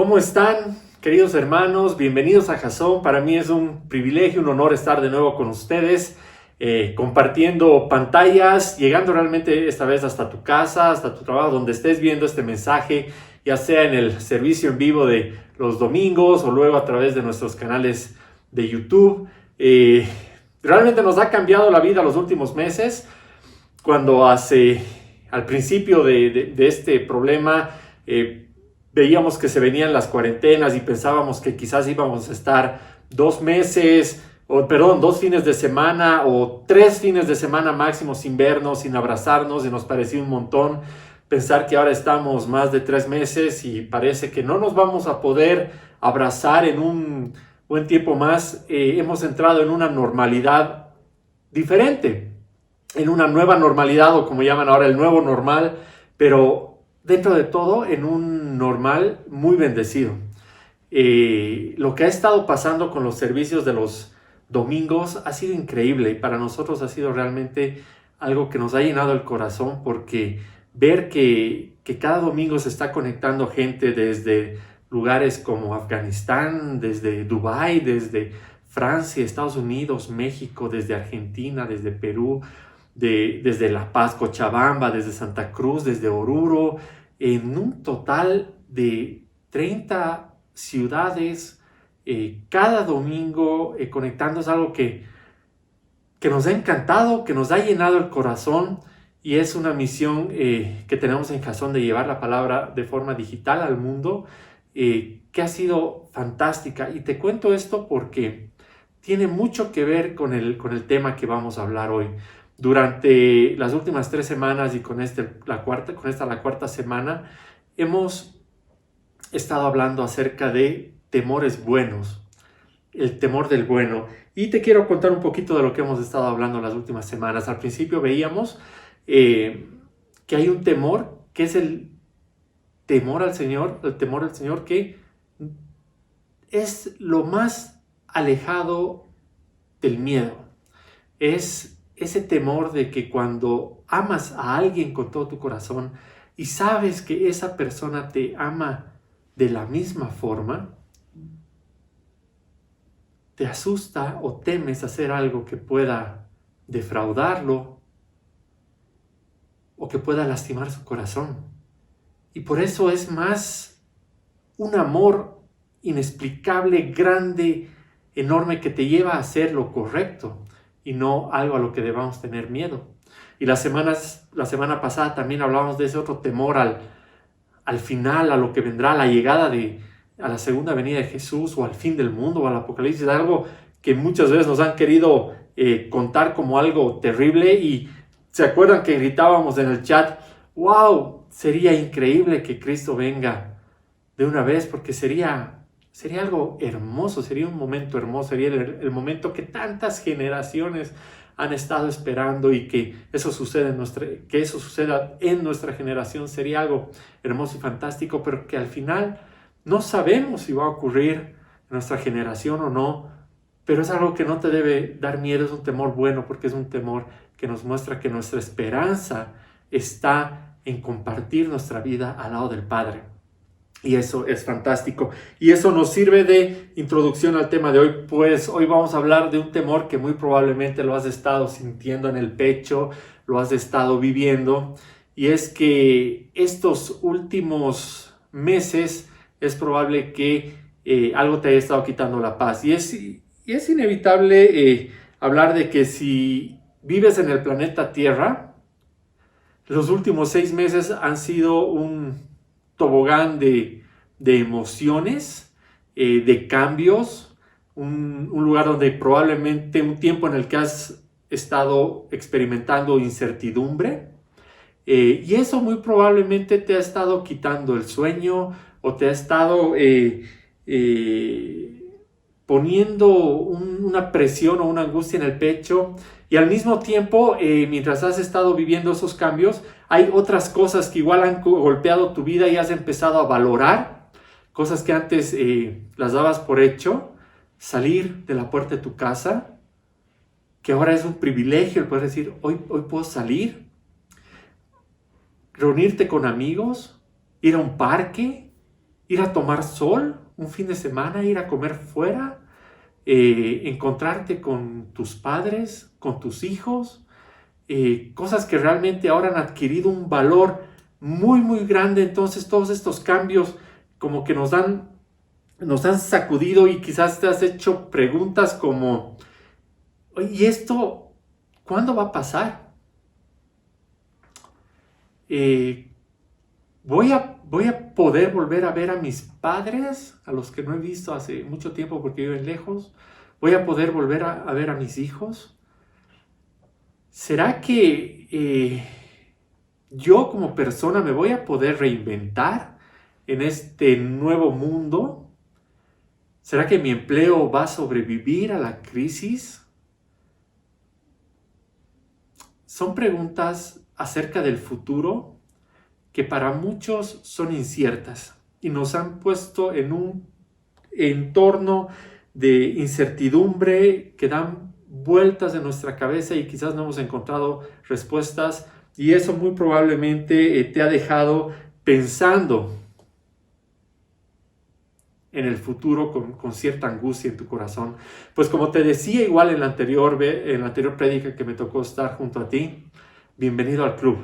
¿Cómo están, queridos hermanos? Bienvenidos a Jasón. Para mí es un privilegio, un honor estar de nuevo con ustedes, compartiendo pantallas, llegando realmente esta vez hasta tu casa, hasta tu trabajo, donde estés viendo este mensaje, ya sea en el servicio en vivo de los domingos o luego a través de nuestros canales de YouTube. Realmente nos ha cambiado la vida los últimos meses, cuando al principio de este problema, veíamos que se venían las cuarentenas y pensábamos que quizás íbamos a estar 2 fines de semana o 3 fines de semana máximo sin vernos, sin abrazarnos, y nos parecía un montón pensar que ahora estamos más de 3 meses y parece que no nos vamos a poder abrazar en un buen tiempo más. Hemos entrado en una normalidad diferente, en una nueva normalidad, o como llaman ahora el nuevo normal, pero dentro de todo en un normal muy bendecido. Lo que ha estado pasando con los servicios de los domingos ha sido increíble, y para nosotros ha sido realmente algo que nos ha llenado el corazón, porque ver que cada domingo se está conectando gente desde lugares como Afganistán, desde Dubái, desde Francia, Estados Unidos, México, desde Argentina, desde Perú, desde La Paz, Cochabamba, desde Santa Cruz, desde Oruro, en un total de 30 ciudades, cada domingo conectando. Es algo que nos ha encantado, que nos ha llenado el corazón, y es una misión que tenemos en Jasón, de llevar la palabra de forma digital al mundo, que ha sido fantástica. Y te cuento esto porque tiene mucho que ver con el tema que vamos a hablar hoy. Durante las últimas 3 semanas, y con esta la cuarta semana, hemos estado hablando acerca de temores buenos, el temor del bueno. Y te quiero contar un poquito de lo que hemos estado hablando las últimas semanas. Al principio veíamos que hay un temor, que es el temor al Señor, que es lo más alejado del miedo. Es ese temor de que cuando amas a alguien con todo tu corazón y sabes que esa persona te ama de la misma forma, te asusta o temes hacer algo que pueda defraudarlo o que pueda lastimar su corazón. Y por eso es más un amor inexplicable, grande, enorme, que te lleva a hacer lo correcto y no algo a lo que debamos tener miedo. Y la semana pasada también hablábamos de ese otro temor al final, a lo que vendrá, a la llegada a la segunda venida de Jesús, o al fin del mundo, o al apocalipsis, algo que muchas veces nos han querido contar como algo terrible. Y se acuerdan que gritábamos en el chat: wow, sería increíble que Cristo venga de una vez, porque sería algo hermoso, sería un momento hermoso, sería el momento que tantas generaciones han estado esperando, y que eso suceda en nuestra generación sería algo hermoso y fantástico, pero que al final no sabemos si va a ocurrir en nuestra generación o no. Pero es algo que no te debe dar miedo, es un temor bueno, porque es un temor que nos muestra que nuestra esperanza está en compartir nuestra vida al lado del Padre. Y eso es fantástico. Y eso nos sirve de introducción al tema de hoy, pues hoy vamos a hablar de un temor que muy probablemente lo has estado sintiendo en el pecho, lo has estado viviendo, y es que estos últimos meses es probable que algo te haya estado quitando la paz. Y es inevitable hablar de que si vives en el planeta Tierra, los últimos 6 meses han sido un tobogán de emociones, de cambios, un lugar donde probablemente un tiempo en el que has estado experimentando incertidumbre, y eso muy probablemente te ha estado quitando el sueño, o te ha estado poniendo una presión o una angustia en el pecho. Y al mismo tiempo, mientras has estado viviendo esos cambios, hay otras cosas que igual han golpeado tu vida, y has empezado a valorar cosas que antes las dabas por hecho. Salir de la puerta de tu casa, que ahora es un privilegio el poder decir: hoy puedo salir. Reunirte con amigos, ir a un parque, ir a tomar sol un fin de semana, ir a comer fuera, encontrarte con tus padres, con tus hijos, cosas que realmente ahora han adquirido un valor muy, muy grande. Entonces todos estos cambios como que nos han sacudido y quizás te has hecho preguntas como, oye, ¿y esto cuándo va a pasar? ¿Voy a poder volver a ver a mis padres, a los que no he visto hace mucho tiempo porque viven lejos? ¿Voy a poder volver a ver a mis hijos? ¿Será que yo como persona me voy a poder reinventar en este nuevo mundo? ¿Será que mi empleo va a sobrevivir a la crisis? Son preguntas acerca del futuro que para muchos son inciertas y nos han puesto en un entorno de incertidumbre que dan vueltas en nuestra cabeza y quizás no hemos encontrado respuestas, y eso muy probablemente te ha dejado pensando en el futuro con cierta angustia en tu corazón. Pues como te decía igual en la anterior prédica que me tocó estar junto a ti, bienvenido al club.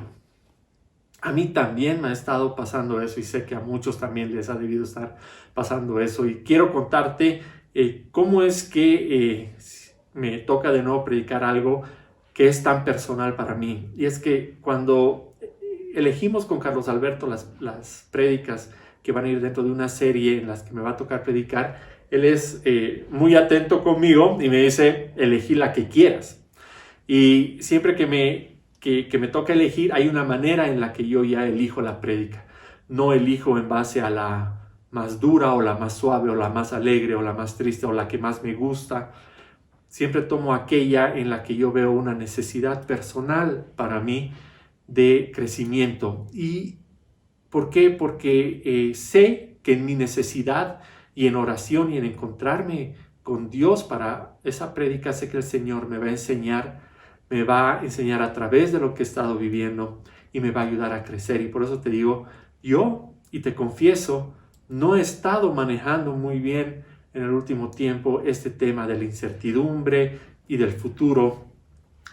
A mí también me ha estado pasando eso y sé que a muchos también les ha debido estar pasando eso, y quiero contarte cómo es que me toca de nuevo predicar algo que es tan personal para mí. Y es que cuando elegimos con Carlos Alberto las prédicas que van a ir dentro de una serie en las que me va a tocar predicar, él es muy atento conmigo y me dice, elegí la que quieras. Y siempre que me toca elegir, hay una manera en la que yo ya elijo la prédica. No elijo en base a la más dura o la más suave o la más alegre o la más triste o la que más me gusta. Siempre tomo aquella en la que yo veo una necesidad personal para mí de crecimiento. ¿Y por qué? Porque sé que en mi necesidad y en oración y en encontrarme con Dios para esa prédica, sé que el Señor me va a enseñar a través de lo que he estado viviendo y me va a ayudar a crecer. Y por eso te digo, y te confieso, no he estado manejando muy bien en el último tiempo este tema de la incertidumbre y del futuro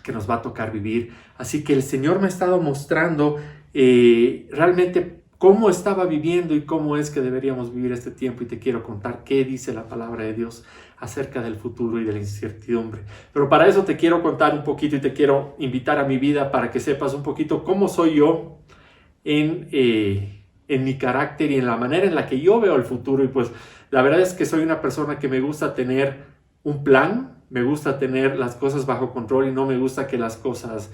que nos va a tocar vivir. Así que el Señor me ha estado mostrando realmente cómo estaba viviendo y cómo es que deberíamos vivir este tiempo, y te quiero contar qué dice la palabra de Dios acerca del futuro y de la incertidumbre. Pero para eso te quiero contar un poquito y te quiero invitar a mi vida para que sepas un poquito cómo soy yo en mi carácter y en la manera en la que yo veo el futuro. Y pues la verdad es que soy una persona que me gusta tener un plan, me gusta tener las cosas bajo control y no me gusta que las cosas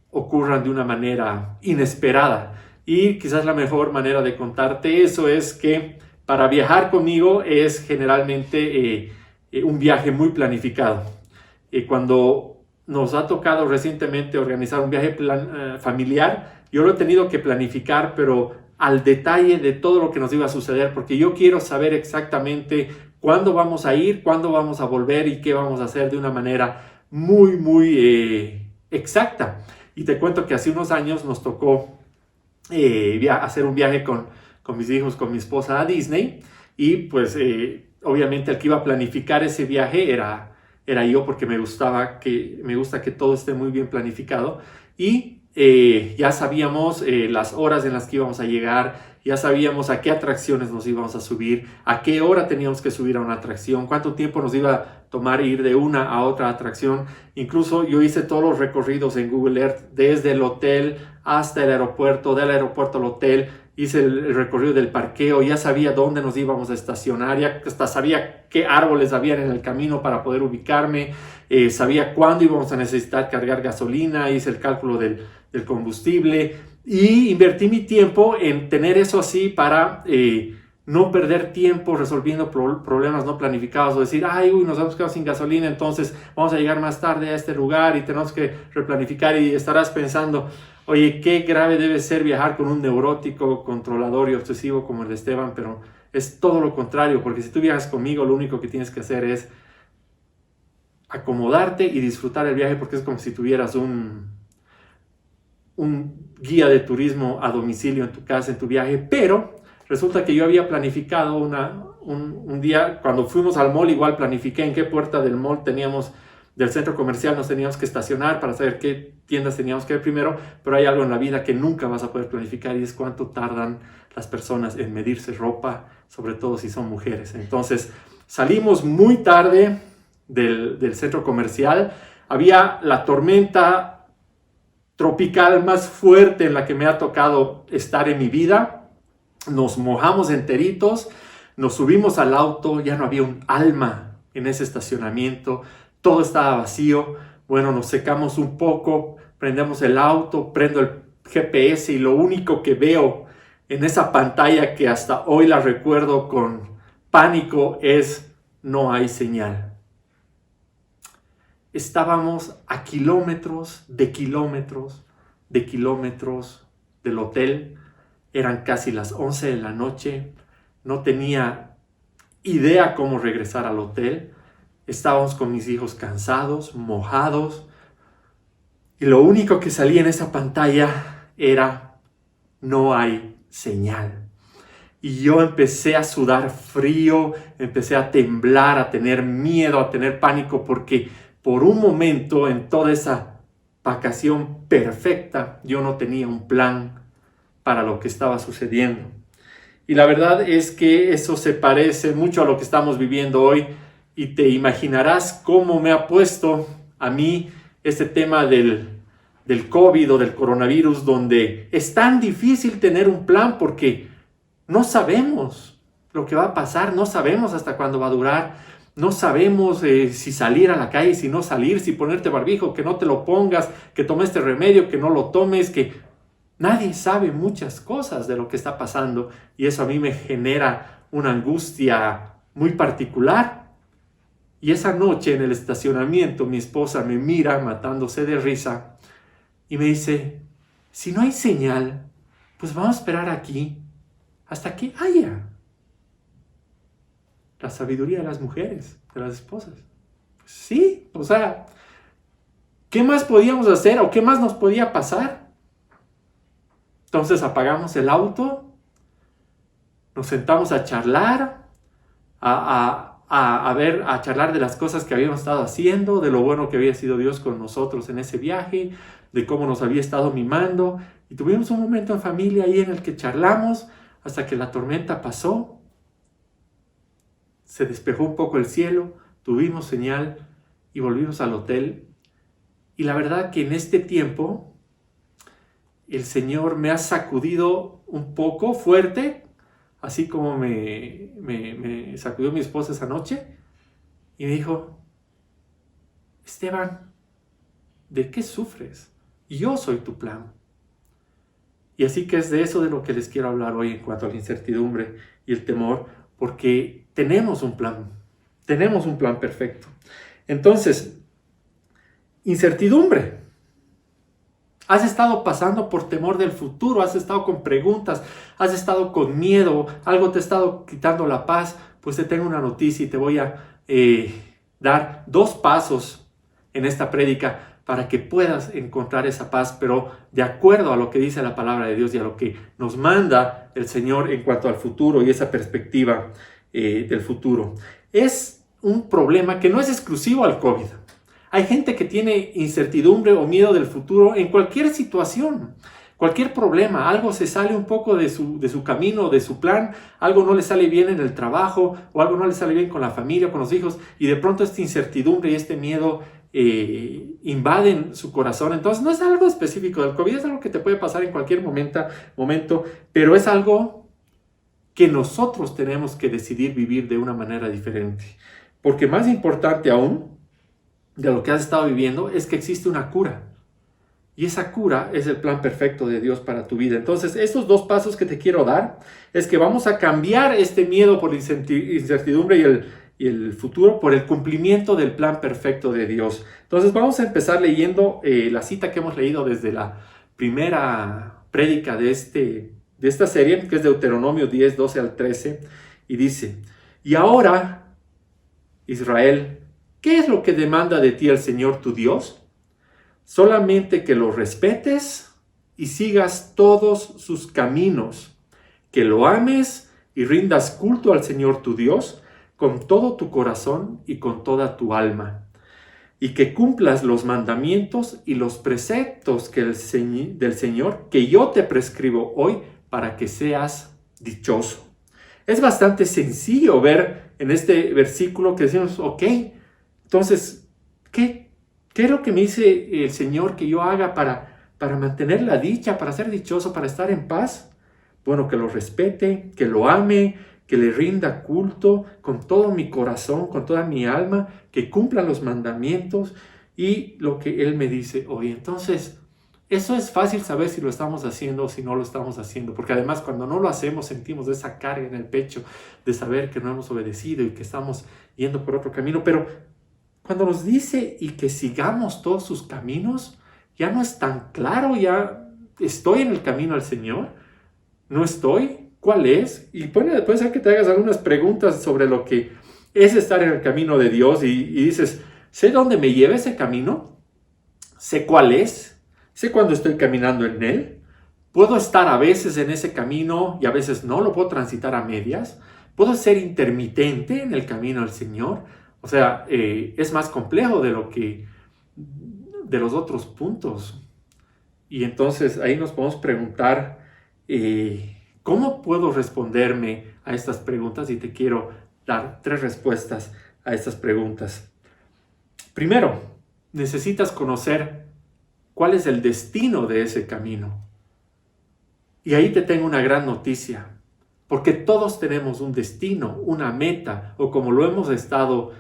ocurran de una manera inesperada. Y quizás la mejor manera de contarte eso es que para viajar conmigo es generalmente un viaje muy planificado. Cuando nos ha tocado recientemente organizar un viaje familiar, yo lo he tenido que planificar, pero al detalle de todo lo que nos iba a suceder, porque yo quiero saber exactamente cuándo vamos a ir, cuándo vamos a volver y qué vamos a hacer de una manera muy, muy exacta. Y te cuento que hace unos años nos tocó hacer un viaje con mis hijos, con mi esposa a Disney, y pues obviamente el que iba a planificar ese viaje era yo, porque me gusta que todo esté muy bien planificado, y ya sabíamos las horas en las que íbamos a llegar, ya sabíamos a qué atracciones nos íbamos a subir, a qué hora teníamos que subir a una atracción, cuánto tiempo nos iba a tomar ir de una a otra atracción. Incluso yo hice todos los recorridos en Google Earth, desde el hotel hasta el aeropuerto, del aeropuerto al hotel. Hice el recorrido del parqueo, ya sabía dónde nos íbamos a estacionar, ya hasta sabía qué árboles habían en el camino para poder ubicarme, sabía cuándo íbamos a necesitar cargar gasolina, hice el cálculo del combustible y invertí mi tiempo en tener eso así para no perder tiempo resolviendo problemas no planificados, o decir, nos hemos quedado sin gasolina, entonces vamos a llegar más tarde a este lugar y tenemos que replanificar. Y estarás pensando, oye, qué grave debe ser viajar con un neurótico, controlador y obsesivo como el de Esteban, pero es todo lo contrario, porque si tú viajas conmigo, lo único que tienes que hacer es acomodarte y disfrutar el viaje, porque es como si tuvieras un guía de turismo a domicilio en tu casa, en tu viaje. Pero Resulta que yo había planificado un día, cuando fuimos al mall, igual planifiqué en qué puerta del mall del centro comercial nos teníamos que estacionar para saber qué tiendas teníamos que ver primero, pero hay algo en la vida que nunca vas a poder planificar y es cuánto tardan las personas en medirse ropa, sobre todo si son mujeres. Entonces salimos muy tarde del centro comercial, había la tormenta tropical más fuerte en la que me ha tocado estar en mi vida, nos mojamos enteritos, nos subimos al auto, ya no había un alma en ese estacionamiento, todo estaba vacío. Bueno, nos secamos un poco, prendemos el auto, prendo el GPS y lo único que veo en esa pantalla que hasta hoy la recuerdo con pánico es: no hay señal. Estábamos a kilómetros de kilómetros de kilómetros del hotel. Eran casi las 11 de la noche. No tenía idea cómo regresar al hotel. Estábamos con mis hijos cansados, mojados. Y lo único que salía en esa pantalla era: no hay señal. Y yo empecé a sudar frío, empecé a temblar, a tener miedo, a tener pánico, porque por un momento en toda esa vacación perfecta yo no tenía un plan para lo que estaba sucediendo. Y la verdad es que eso se parece mucho a lo que estamos viviendo hoy, y te imaginarás cómo me ha puesto a mí este tema del COVID o del coronavirus, donde es tan difícil tener un plan porque no sabemos lo que va a pasar, no sabemos hasta cuándo va a durar, no sabemos si salir a la calle, si no salir, si ponerte barbijo, que no te lo pongas, que tomes este remedio, que no lo tomes, que nadie sabe muchas cosas de lo que está pasando, y eso a mí me genera una angustia muy particular. Y esa noche en el estacionamiento mi esposa me mira matándose de risa y me dice: si no hay señal, pues vamos a esperar aquí hasta que haya. La sabiduría de las mujeres, de las esposas. Pues sí, o sea, ¿qué más podíamos hacer o qué más nos podía pasar? Entonces apagamos el auto, nos sentamos a charlar, a charlar de las cosas que habíamos estado haciendo, de lo bueno que había sido Dios con nosotros en ese viaje, de cómo nos había estado mimando, y tuvimos un momento en familia ahí en el que charlamos hasta que la tormenta pasó, se despejó un poco el cielo, tuvimos señal y volvimos al hotel. Y la verdad que en este tiempo el Señor me ha sacudido un poco fuerte, así como me sacudió mi esposa esa noche, y me dijo: Esteban, ¿de qué sufres? Yo soy tu plan. Y así que es de eso de lo que les quiero hablar hoy en cuanto a la incertidumbre y el temor, porque tenemos un plan perfecto. Entonces, incertidumbre. Has estado pasando por temor del futuro, has estado con preguntas, has estado con miedo, algo te ha estado quitando la paz. Pues te tengo una noticia y te voy a dar 2 pasos en esta prédica para que puedas encontrar esa paz, pero de acuerdo a lo que dice la palabra de Dios y a lo que nos manda el Señor en cuanto al futuro y esa perspectiva del futuro. Es un problema que no es exclusivo al COVID. Hay gente que tiene incertidumbre o miedo del futuro en cualquier situación, cualquier problema. Algo se sale un poco de su camino, de su plan, algo no le sale bien en el trabajo o algo no le sale bien con la familia, con los hijos, y de pronto esta incertidumbre y este miedo invaden su corazón. Entonces no es algo específico del COVID, es algo que te puede pasar en cualquier momento, pero es algo que nosotros tenemos que decidir vivir de una manera diferente. Porque más importante aún de lo que has estado viviendo es que existe una cura. Y esa cura es el plan perfecto de Dios para tu vida. Entonces, estos 2 pasos que te quiero dar es que vamos a cambiar este miedo por la incertidumbre y el futuro por el cumplimiento del plan perfecto de Dios. Entonces, vamos a empezar leyendo la cita que hemos leído desde la primera prédica de esta serie, que es Deuteronomio 10, 12 al 13, y dice: y ahora, Israel, ¿qué es lo que demanda de ti el Señor tu Dios? Solamente que lo respetes y sigas todos sus caminos, que lo ames y rindas culto al Señor tu Dios con todo tu corazón y con toda tu alma, y que cumplas los mandamientos y los preceptos del Señor que yo te prescribo hoy para que seas dichoso. Es bastante sencillo ver en este versículo que decimos, ok, entonces, ¿qué es lo que me dice el Señor que yo haga para mantener la dicha, para ser dichoso, para estar en paz? Bueno, que lo respete, que lo ame, que le rinda culto con todo mi corazón, con toda mi alma, que cumpla los mandamientos y lo que Él me dice hoy. Entonces, eso es fácil saber si lo estamos haciendo o si no lo estamos haciendo, porque además cuando no lo hacemos sentimos esa carga en el pecho de saber que no hemos obedecido y que estamos yendo por otro camino. Pero cuando nos dice y que sigamos todos sus caminos, ya no es tan claro, ya estoy en el camino al Señor, no estoy, ¿cuál es? Y puede ser que te hagas algunas preguntas sobre lo que es estar en el camino de Dios y dices, ¿sé dónde me lleva ese camino? ¿Sé cuál es? ¿Sé cuándo estoy caminando en él? ¿Puedo estar a veces en ese camino y a veces no? ¿Lo puedo transitar a medias? ¿Puedo ser intermitente en el camino al Señor? O sea, es más complejo de los otros puntos. Y entonces ahí nos podemos preguntar, ¿cómo puedo responderme a estas preguntas? Y te quiero dar 3 respuestas a estas preguntas. Primero, necesitas conocer cuál es el destino de ese camino. Y ahí te tengo una gran noticia, porque todos tenemos un destino, una meta, o como lo hemos estado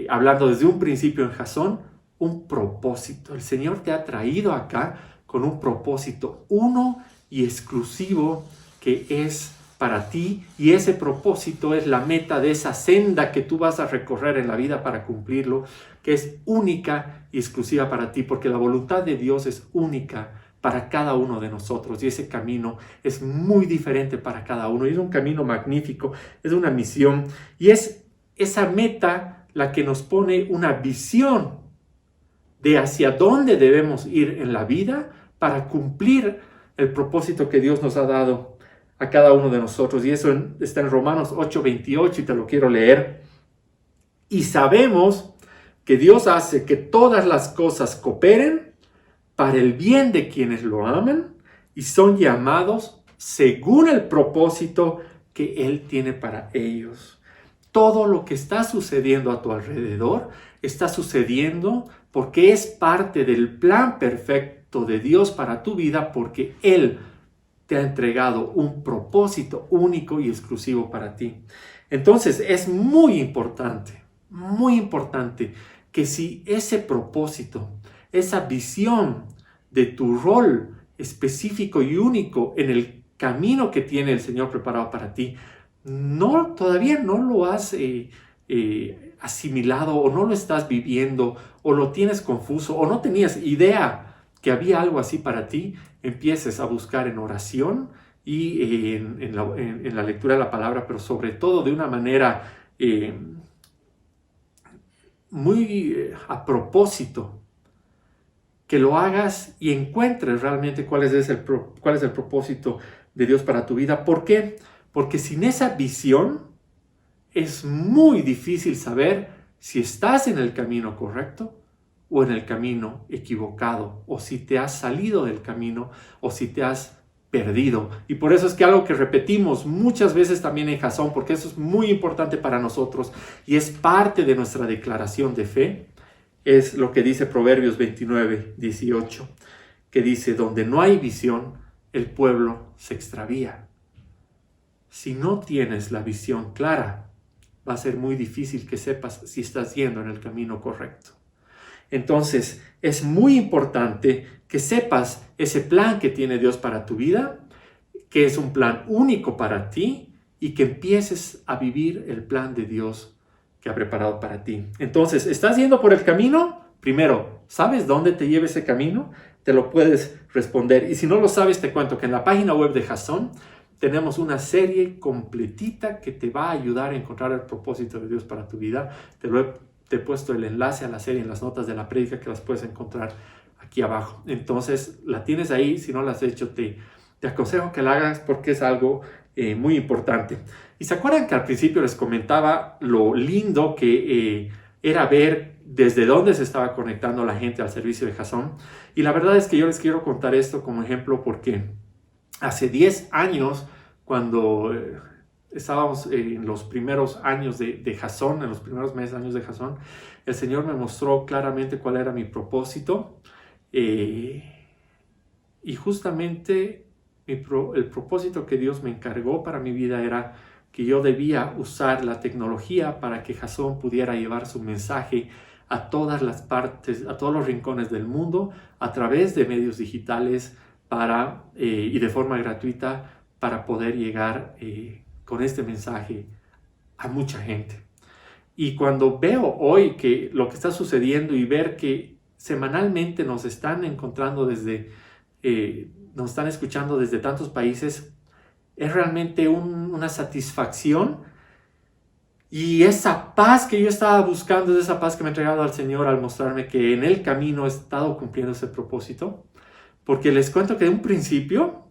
hablando desde un principio en Jasón, un propósito. El Señor te ha traído acá con un propósito uno y exclusivo que es para ti, y ese propósito es la meta de esa senda que tú vas a recorrer en la vida para cumplirlo, que es única y exclusiva para ti, porque la voluntad de Dios es única para cada uno de nosotros, y ese camino es muy diferente para cada uno, y es un camino magnífico, es una misión, y es esa meta la que nos pone una visión de hacia dónde debemos ir en la vida para cumplir el propósito que Dios nos ha dado a cada uno de nosotros. Y eso está en Romanos 8:28 y te lo quiero leer. Y sabemos que Dios hace que todas las cosas cooperen para el bien de quienes lo aman y son llamados según el propósito que Él tiene para ellos. Todo lo que está sucediendo a tu alrededor está sucediendo porque es parte del plan perfecto de Dios para tu vida, porque Él te ha entregado un propósito único y exclusivo para ti. Entonces es muy importante que si ese propósito, esa visión de tu rol específico y único en el camino que tiene el Señor preparado para ti, todavía no lo has asimilado o no lo estás viviendo o lo tienes confuso o no tenías idea que había algo así para ti, empieces a buscar en oración y en la lectura de la palabra, pero sobre todo de una manera muy a propósito, que lo hagas y encuentres realmente cuál es el propósito de Dios para tu vida. ¿Por qué? Porque sin esa visión es muy difícil saber si estás en el camino correcto o en el camino equivocado, o si te has salido del camino o si te has perdido. Y por eso es que algo que repetimos muchas veces también en Jasón, porque eso es muy importante para nosotros y es parte de nuestra declaración de fe, es lo que dice Proverbios 29:18, que dice: donde no hay visión, el pueblo se extravía. Si no tienes la visión clara, va a ser muy difícil que sepas si estás yendo en el camino correcto. Entonces, es muy importante que sepas ese plan que tiene Dios para tu vida, que es un plan único para ti, y que empieces a vivir el plan de Dios que ha preparado para ti. Entonces, ¿estás yendo por el camino? Primero, ¿sabes dónde te lleva ese camino? Te lo puedes responder. Y si no lo sabes, te cuento que en la página web de Jasón tenemos una serie completita que te va a ayudar a encontrar el propósito de Dios para tu vida. Te he puesto el enlace a la serie en las notas de la prédica, que las puedes encontrar aquí abajo. Entonces, la tienes ahí. Si no la has hecho, te aconsejo que la hagas, porque es algo muy importante. Y se acuerdan que al principio les comentaba lo lindo que era ver desde dónde se estaba conectando la gente al servicio de Jasón. Y la verdad es que yo les quiero contar esto como ejemplo porque hace 10 años, cuando estábamos en los primeros años de Jasón, en los primeros años de Jasón, el Señor me mostró claramente cuál era mi propósito. Y justamente el propósito que Dios me encargó para mi vida era que yo debía usar la tecnología para que Jasón pudiera llevar su mensaje a todas las partes, a todos los rincones del mundo, a través de medios digitales y de forma gratuita para poder llegar con este mensaje a mucha gente. Y cuando veo hoy que lo que está sucediendo y ver que semanalmente nos están encontrando nos están escuchando desde tantos países, es realmente una satisfacción. Y esa paz que yo estaba buscando, es esa paz que me ha entregado al Señor al mostrarme que en el camino he estado cumpliendo ese propósito. Porque les cuento que de un principio,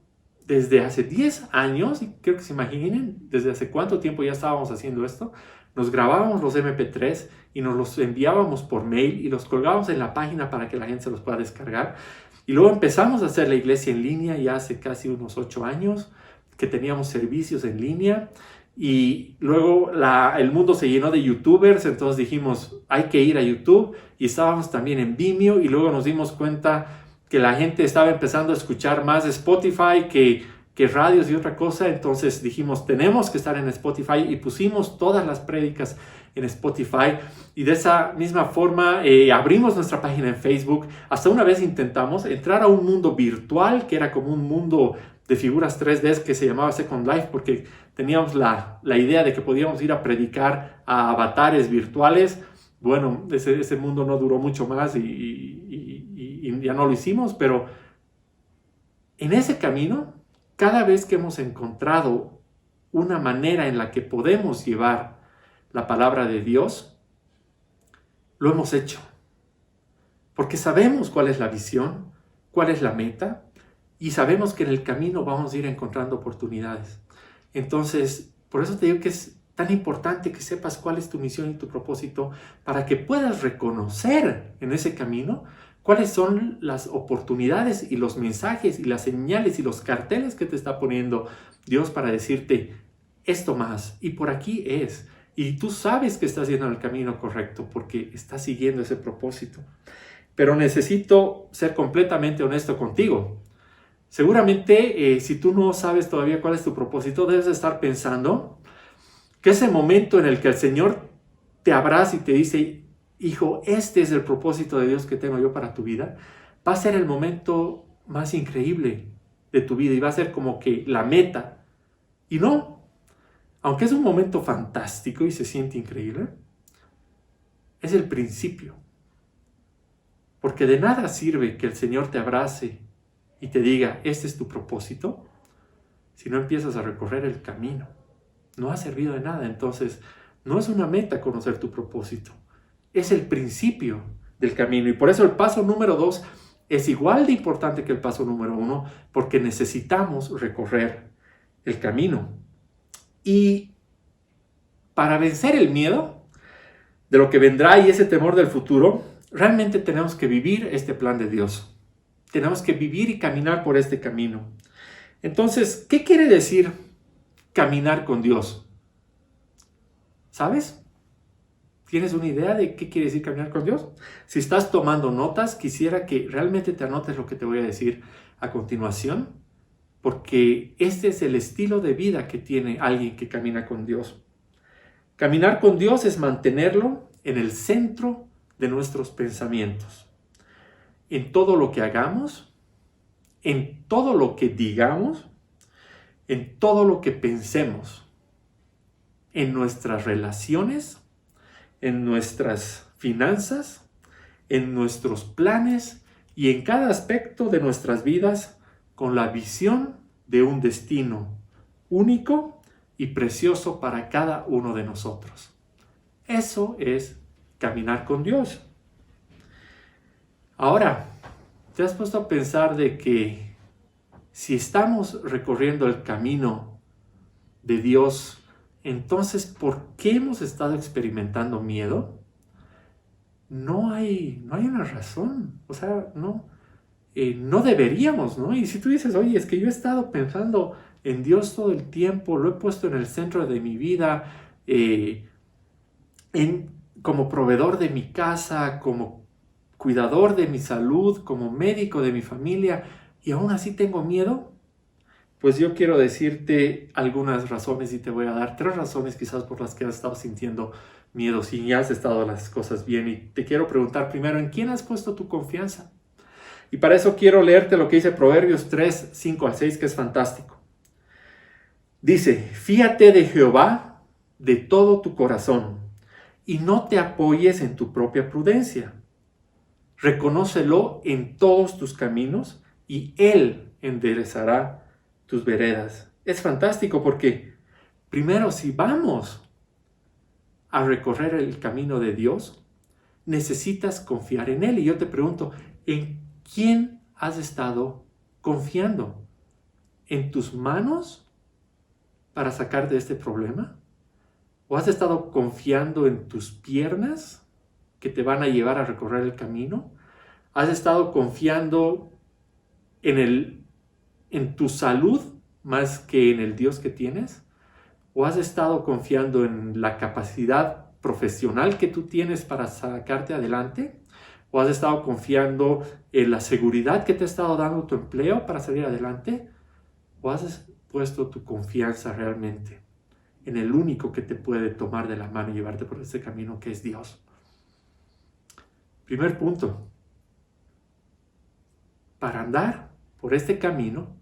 desde hace 10 años, y creo que se imaginen desde hace cuánto tiempo ya estábamos haciendo esto, nos grabábamos los MP3 y nos los enviábamos por mail y los colgábamos en la página para que la gente se los pueda descargar. Y luego empezamos a hacer la iglesia en línea ya hace casi unos 8 años, que teníamos servicios en línea. Y luego el mundo se llenó de youtubers, entonces dijimos, hay que ir a YouTube. Y estábamos también en Vimeo y luego nos dimos cuenta que la gente estaba empezando a escuchar más Spotify que radios y otra cosa. Entonces dijimos, tenemos que estar en Spotify y pusimos todas las prédicas en Spotify. Y de esa misma forma abrimos nuestra página en Facebook. Hasta una vez intentamos entrar a un mundo virtual que era como un mundo de figuras 3D que se llamaba Second Life, porque teníamos la idea de que podíamos ir a predicar a avatares virtuales. Bueno, ese mundo no duró mucho más y ya no lo hicimos, pero en ese camino, cada vez que hemos encontrado una manera en la que podemos llevar la palabra de Dios, lo hemos hecho. Porque sabemos cuál es la visión, cuál es la meta, y sabemos que en el camino vamos a ir encontrando oportunidades. Entonces, por eso te digo que es tan importante que sepas cuál es tu misión y tu propósito para que puedas reconocer en ese camino cuáles son las oportunidades y los mensajes y las señales y los carteles que te está poniendo Dios para decirte esto más y por aquí es. Y tú sabes que estás yendo en el camino correcto porque estás siguiendo ese propósito. Pero necesito ser completamente honesto contigo. Seguramente, si tú no sabes todavía cuál es tu propósito, debes estar pensando que ese momento en el que el Señor te abraza y te dice, hijo, este es el propósito de Dios que tengo yo para tu vida, va a ser el momento más increíble de tu vida y va a ser como que la meta. Y no, aunque es un momento fantástico y se siente increíble, es el principio. Porque de nada sirve que el Señor te abrace y te diga, este es tu propósito, si no empiezas a recorrer el camino. No ha servido de nada. Entonces, no es una meta conocer tu propósito. Es el principio del camino. Y por eso el paso número 2 es igual de importante que el paso número 1, porque necesitamos recorrer el camino. Y para vencer el miedo de lo que vendrá y ese temor del futuro, realmente tenemos que vivir este plan de Dios. Tenemos que vivir y caminar por este camino. Entonces, ¿qué quiere decir caminar con Dios? ¿Sabes? ¿Tienes una idea de qué quiere decir caminar con Dios? Si estás tomando notas, quisiera que realmente te anotes lo que te voy a decir a continuación, porque este es el estilo de vida que tiene alguien que camina con Dios. Caminar con Dios es mantenerlo en el centro de nuestros pensamientos. En todo lo que hagamos, en todo lo que digamos, en todo lo que pensemos, en nuestras relaciones, en nuestras finanzas, en nuestros planes y en cada aspecto de nuestras vidas con la visión de un destino único y precioso para cada uno de nosotros. Eso es caminar con Dios. Ahora, ¿te has puesto a pensar de que si estamos recorriendo el camino de Dios, entonces, ¿por qué hemos estado experimentando miedo? No hay una razón. O sea, no deberíamos, ¿no? Y si tú dices, oye, es que yo he estado pensando en Dios todo el tiempo, lo he puesto en el centro de mi vida, como proveedor de mi casa, como cuidador de mi salud, como médico de mi familia, y aún así tengo miedo, pues yo quiero decirte algunas razones y te voy a dar 3 razones quizás por las que has estado sintiendo miedo si ya has estado las cosas bien. Y te quiero preguntar primero, ¿en quién has puesto tu confianza? Y para eso quiero leerte lo que dice Proverbios 3, 5 al 6, que es fantástico. Dice, fíate de Jehová de todo tu corazón y no te apoyes en tu propia prudencia. Reconócelo en todos tus caminos y Él enderezará tus veredas. Es fantástico porque, primero, si vamos a recorrer el camino de Dios, necesitas confiar en Él. Y yo te pregunto, ¿en quién has estado confiando? ¿En tus manos para sacarte de este problema? ¿O has estado confiando en tus piernas que te van a llevar a recorrer el camino? ¿Has estado confiando en tu salud más que en el Dios que tienes? ¿O has estado confiando en la capacidad profesional que tú tienes para sacarte adelante? ¿O has estado confiando en la seguridad que te ha estado dando tu empleo para salir adelante? ¿O has puesto tu confianza realmente en el único que te puede tomar de la mano y llevarte por este camino, que es Dios? Primer punto. Para andar por este camino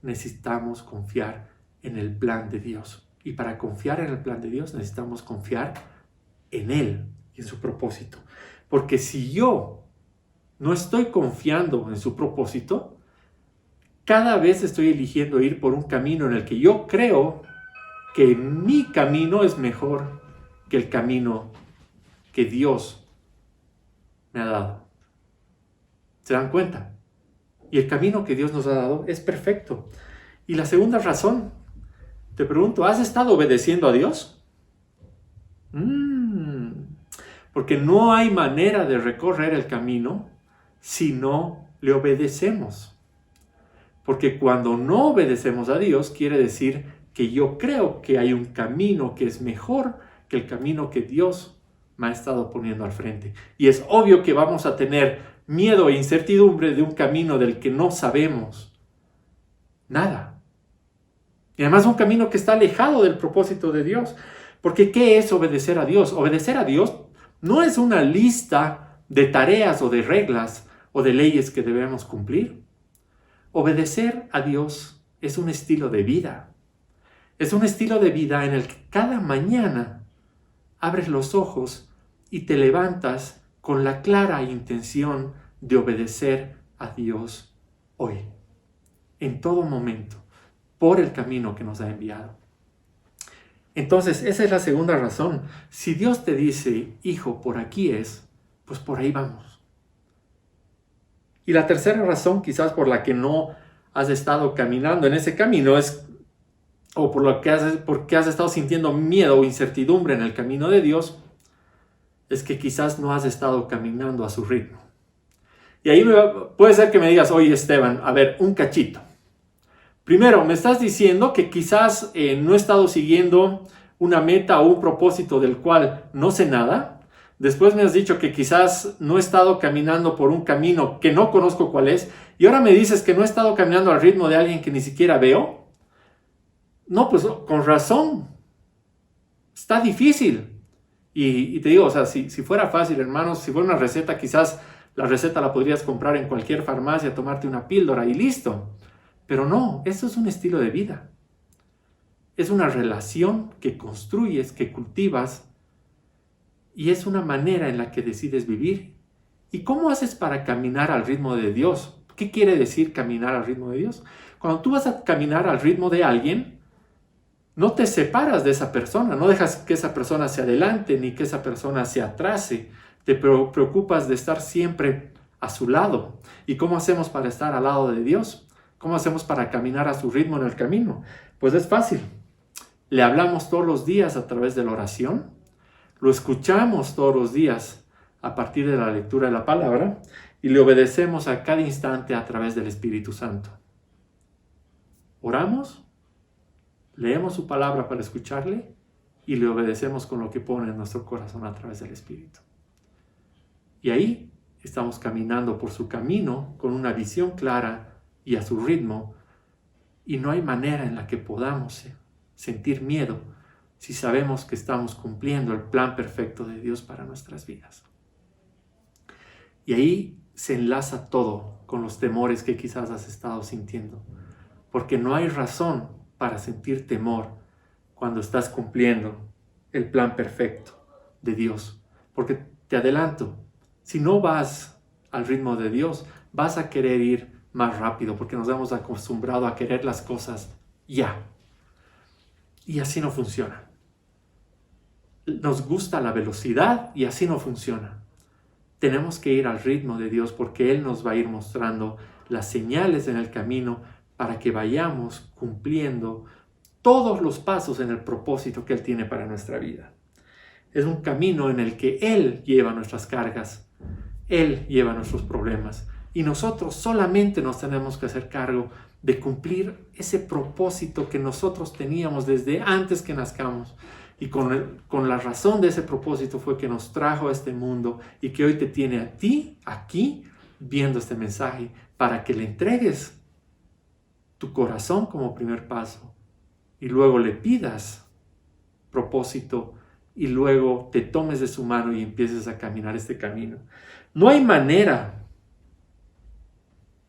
necesitamos confiar en el plan de Dios. Y para confiar en el plan de Dios necesitamos confiar en Él y en su propósito. Porque si yo no estoy confiando en su propósito, cada vez estoy eligiendo ir por un camino en el que yo creo que mi camino es mejor que el camino que Dios me ha dado. ¿Se dan cuenta? Y el camino que Dios nos ha dado es perfecto. Y la segunda razón, te pregunto, ¿has estado obedeciendo a Dios? Porque no hay manera de recorrer el camino si no le obedecemos. Porque cuando no obedecemos a Dios, quiere decir que yo creo que hay un camino que es mejor que el camino que Dios me ha estado poniendo al frente. Y es obvio que vamos a tener miedo e incertidumbre de un camino del que no sabemos nada. Y además un camino que está alejado del propósito de Dios. Porque ¿qué es obedecer a Dios? Obedecer a Dios no es una lista de tareas o de reglas o de leyes que debemos cumplir. Obedecer a Dios es un estilo de vida. Es un estilo de vida en el que cada mañana abres los ojos y te levantas con la clara intención de obedecer a Dios hoy, en todo momento, por el camino que nos ha enviado. Entonces, esa es la segunda razón. Si Dios te dice, hijo, por aquí es, pues por ahí vamos. Y la tercera razón, quizás por la que no has estado caminando en ese camino, porque has estado sintiendo miedo o incertidumbre en el camino de Dios, es que quizás no has estado caminando a su ritmo. Y ahí puede ser que me digas, oye Esteban, a ver, un cachito. Primero, me estás diciendo que quizás no he estado siguiendo una meta o un propósito del cual no sé nada. Después me has dicho que quizás no he estado caminando por un camino que no conozco cuál es. Y ahora me dices que no he estado caminando al ritmo de alguien que ni siquiera veo. No, pues con razón. Está difícil. Y te digo, o sea, si fuera fácil, hermanos, si fuera una receta, quizás la receta la podrías comprar en cualquier farmacia, tomarte una píldora y listo. Pero no, eso es un estilo de vida. Es una relación que construyes, que cultivas, y es una manera en la que decides vivir. ¿Y cómo haces para caminar al ritmo de Dios? ¿Qué quiere decir caminar al ritmo de Dios? Cuando tú vas a caminar al ritmo de alguien, no te separas de esa persona, no dejas que esa persona se adelante ni que esa persona se atrase. Te preocupas de estar siempre a su lado. ¿Y cómo hacemos para estar al lado de Dios? ¿Cómo hacemos para caminar a su ritmo en el camino? Pues es fácil. le hablamos todos los días a través de la oración, lo escuchamos todos los días a partir de la lectura de la palabra y le obedecemos a cada instante a través del Espíritu Santo. Oramos, leemos su palabra para escucharle y le obedecemos con lo que pone en nuestro corazón a través del Espíritu. Y ahí estamos caminando por su camino con una visión clara y a su ritmo, y no hay manera en la que podamos sentir miedo si sabemos que estamos cumpliendo el plan perfecto de Dios para nuestras vidas. Y ahí se enlaza todo con los temores que quizás has estado sintiendo, porque no hay razón para sentir temor cuando estás cumpliendo el plan perfecto de Dios. Porque te adelanto, si no vas al ritmo de Dios, vas a querer ir más rápido, porque nos hemos acostumbrado a querer las cosas ya. Y así no funciona. Nos gusta la velocidad y así no funciona. Tenemos que ir al ritmo de Dios porque Él nos va a ir mostrando las señales en el camino para que vayamos cumpliendo todos los pasos en el propósito que Él tiene para nuestra vida. Es un camino en el que Él lleva nuestras cargas, Él lleva nuestros problemas y nosotros solamente nos tenemos que hacer cargo de cumplir ese propósito que nosotros teníamos desde antes que nazcamos. Y con la razón de ese propósito fue que nos trajo a este mundo y que hoy te tiene a ti aquí viendo este mensaje para que le entregues tu corazón como primer paso y luego le pidas propósito y luego te tomes de su mano y empieces a caminar este camino. No hay manera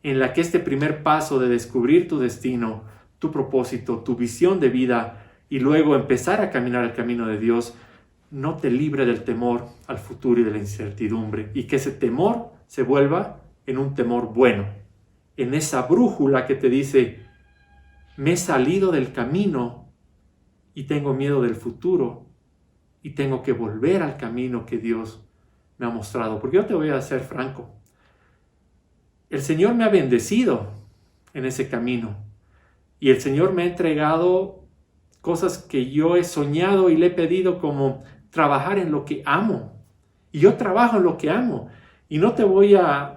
en la que este primer paso de descubrir tu destino, tu propósito, tu visión de vida y luego empezar a caminar el camino de Dios no te libre del temor al futuro y de la incertidumbre y que ese temor se vuelva en un temor bueno, en esa brújula que te dice me he salido del camino y tengo miedo del futuro y tengo que volver al camino que Dios me ha mostrado. Porque yo te voy a ser franco, el Señor me ha bendecido en ese camino y el Señor me ha entregado cosas que yo he soñado y le he pedido, como trabajar en lo que amo. Y yo trabajo en lo que amo. Y no te voy a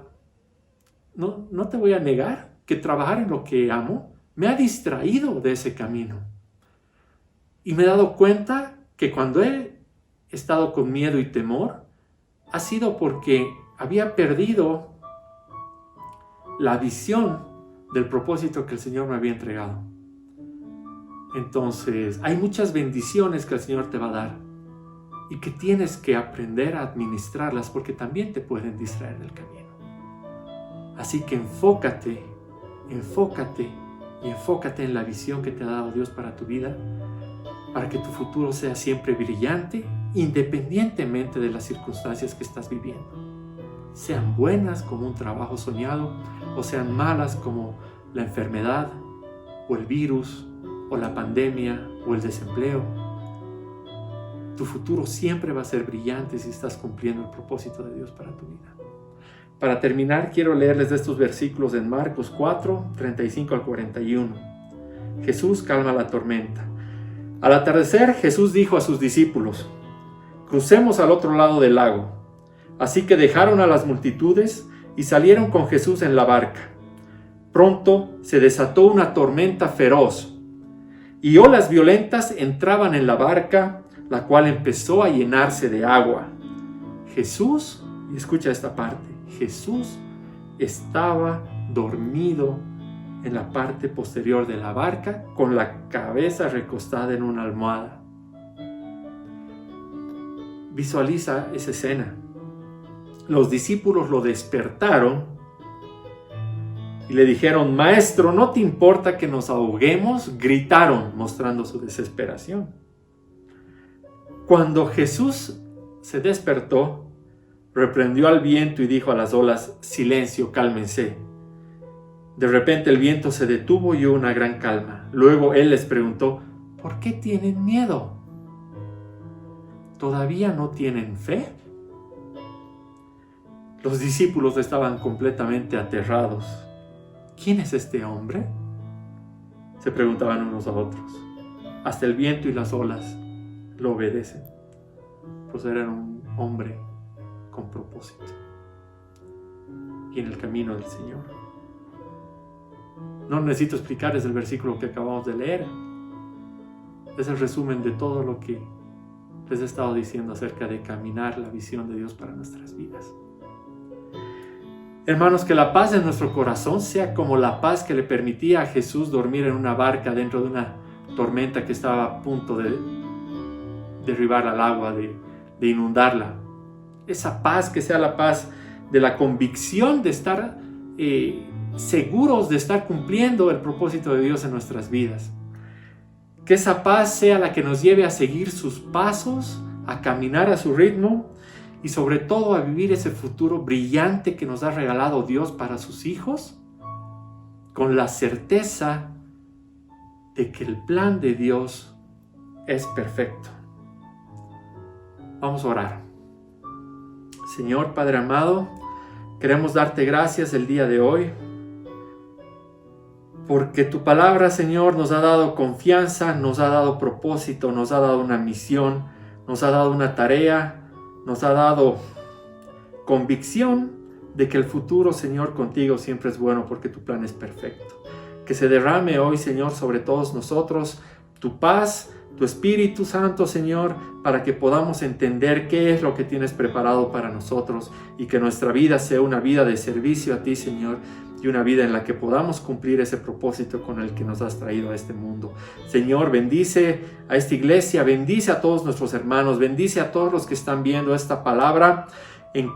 negar que trabajar en lo que amo me ha distraído de ese camino. Y me he dado cuenta que cuando he estado con miedo y temor, ha sido porque había perdido la visión del propósito que el Señor me había entregado. Entonces, hay muchas bendiciones que el Señor te va a dar y que tienes que aprender a administrarlas porque también te pueden distraer del camino. Así que enfócate en la visión que te ha dado Dios para tu vida, para que tu futuro sea siempre brillante, independientemente de las circunstancias que estás viviendo. Sean buenas como un trabajo soñado o sean malas como la enfermedad o el virus o la pandemia o el desempleo. Tu futuro siempre va a ser brillante si estás cumpliendo el propósito de Dios para tu vida. Para terminar, quiero leerles de estos versículos en Marcos 4, 35 al 41. Jesús calma la tormenta. Al atardecer, Jesús dijo a sus discípulos: crucemos al otro lado del lago. Así que dejaron a las multitudes y salieron con Jesús en la barca. Pronto se desató una tormenta feroz y olas violentas entraban en la barca, la cual empezó a llenarse de agua. Jesús, y escucha esta parte, Jesús estaba dormido en la parte posterior de la barca con la cabeza recostada en una almohada. Visualiza esa escena. Los discípulos lo despertaron y le dijeron: Maestro, ¿no te importa que nos ahoguemos? Gritaron, mostrando su desesperación. Cuando Jesús se despertó, reprendió al viento y dijo a las olas: silencio, cálmense. De repente el viento se detuvo y hubo una gran calma. Luego Él les preguntó: ¿por qué tienen miedo? ¿Todavía no tienen fe? Los discípulos estaban completamente aterrados. ¿Quién es este hombre?, se preguntaban unos a otros. hasta el viento y las olas lo obedecen, pues era un hombre con propósito y en el camino del Señor. No necesito explicarles el versículo que acabamos de leer. Es el resumen de todo lo que les he estado diciendo acerca de caminar la visión de Dios para nuestras vidas. Hermanos, que la paz en nuestro corazón sea como la paz que le permitía a Jesús dormir en una barca dentro de una tormenta que estaba a punto de derribar al agua, de inundarla. Esa paz que sea la paz de la convicción de estar seguros de estar cumpliendo el propósito de Dios en nuestras vidas. Que esa paz sea la que nos lleve a seguir sus pasos, a caminar a su ritmo y sobre todo a vivir ese futuro brillante que nos ha regalado Dios para sus hijos, con la certeza de que el plan de Dios es perfecto. Vamos a orar. Señor Padre amado, queremos darte gracias el día de hoy, porque tu palabra, Señor, nos ha dado confianza, nos ha dado propósito, nos ha dado una misión, nos ha dado una tarea, nos ha dado convicción de que el futuro, Señor, contigo siempre es bueno porque tu plan es perfecto. Que se derrame hoy, Señor, sobre todos nosotros tu paz, tu Espíritu Santo, Señor, para que podamos entender qué es lo que tienes preparado para nosotros y que nuestra vida sea una vida de servicio a ti, Señor, y una vida en la que podamos cumplir ese propósito con el que nos has traído a este mundo. Señor, bendice a esta iglesia, bendice a todos nuestros hermanos, bendice a todos los que están viendo esta palabra en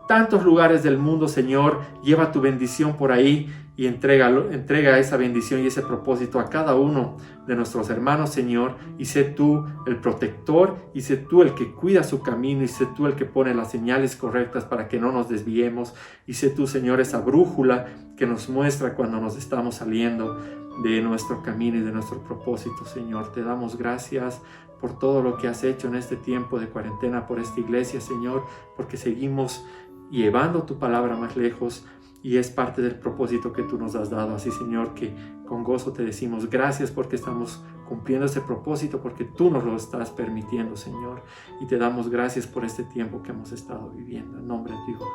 tantos lugares del mundo, Señor. Lleva tu bendición por ahí y entrega esa bendición y ese propósito a cada uno de nuestros hermanos, Señor, y sé tú el protector, y sé tú el que cuida su camino, y sé tú el que pone las señales correctas para que no nos desviemos, y sé tú, Señor, esa brújula que nos muestra cuando nos estamos saliendo de nuestro camino y de nuestro propósito, Señor. Te damos gracias por todo lo que has hecho en este tiempo de cuarentena por esta iglesia, Señor, porque seguimos llevando tu palabra más lejos y es parte del propósito que tú nos has dado. Así, Señor, que con gozo te decimos gracias porque estamos cumpliendo ese propósito, porque tú nos lo estás permitiendo, Señor, y te damos gracias por este tiempo que hemos estado viviendo. En nombre de tu Hijo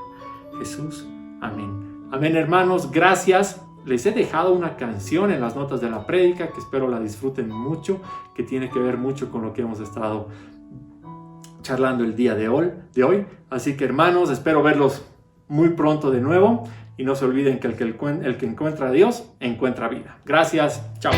Jesús. Amén. Amén, hermanos. Gracias. Les he dejado una canción en las notas de la prédica que espero la disfruten mucho, que tiene que ver mucho con lo que hemos estado charlando el día de hoy. Así que, hermanos, espero verlos muy pronto de nuevo. Y no se olviden que el que encuentra a Dios, encuentra vida. Gracias. Chao.